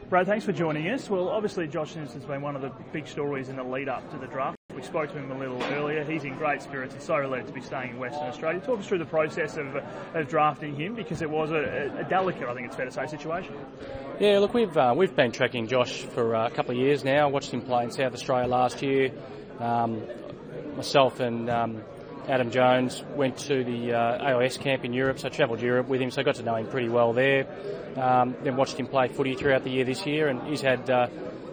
Brad, thanks for joining us. Well, obviously Josh Simpson's been one of the big stories in the lead-up to the draft. We spoke to him a little earlier. He's in great spirits and so relieved to be staying in Western Australia. Talk us through the process of drafting him, because it was a delicate, I think it's fair to say, situation. Yeah, look, we've been tracking Josh for a couple of years now. Watched him play in South Australia last year. Myself and Adam Jones went to the AIS camp in Europe, so I travelled Europe with him, so I got to know him pretty well there. Then watched him play footy throughout the year this year, and he's had,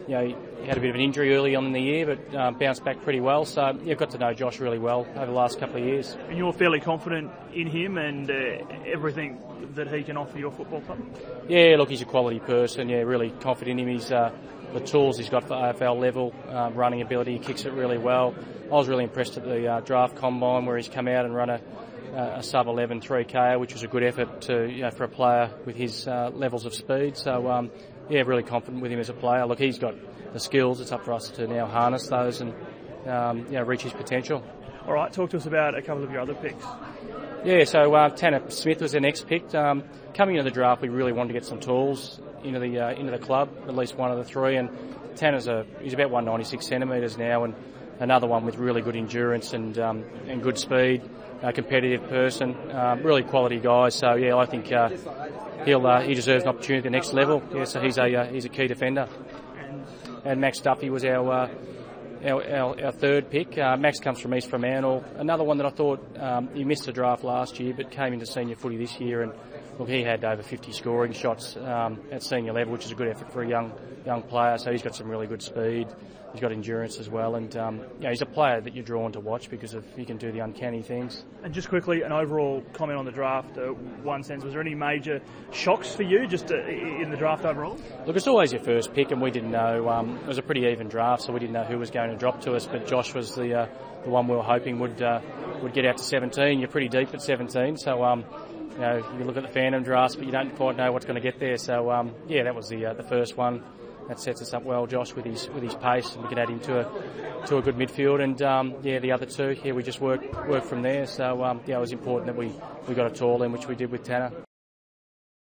he had a bit of an injury early on in the year, but bounced back pretty well. So yeah, got to know Josh really well over the last couple of years. And you're fairly confident in him and everything that he can offer your football club? Yeah, look, he's a quality person. Yeah, really confident in him. He's the tools he's got for AFL level, running ability, he kicks it really well. I was really impressed at the draft combine where he's come out and run a sub-11 3K, which was a good effort for a player with his levels of speed. So yeah, really confident with him as a player. Look, he's got the skills. It's up for us to now harness those and reach his potential. All right, talk to us about a couple of your other picks. Yeah, so Tanner Smith was the next pick. Coming into the draft, we really wanted to get some tools into the club, at least one of the three. And Tanner's he's about 196 centimetres now, and another one with really good endurance and good speed, a competitive person, really quality guy. So yeah, I think he deserves an opportunity at the next level. Yeah, so he's a key defender. And Max Duffy was our third pick. Max comes from East Fremantle. Another one that I thought he missed the draft last year, but came into senior footy this year. And look, he had over 50 scoring shots at senior level, which is a good effort for a young player. So he's got some really good speed. He's got endurance as well, and he's a player that you're drawn to watch because he can do the uncanny things. And just quickly, an overall comment on the draft. One sense, was there any major shocks for you just in the draft overall? Look, it's always your first pick, and we didn't know. It was a pretty even draft, so we didn't know who was going to drop to us. But Josh was the one we were hoping would get out to 17. You're pretty deep at 17, so you look at the fandom drafts, but you don't quite know what's going to get there. So that was the first one. That sets us up well, Josh, with his pace, and we can add him to a good midfield. And the other two, we just work from there. So it was important that we got a tall in, which we did with Tanner.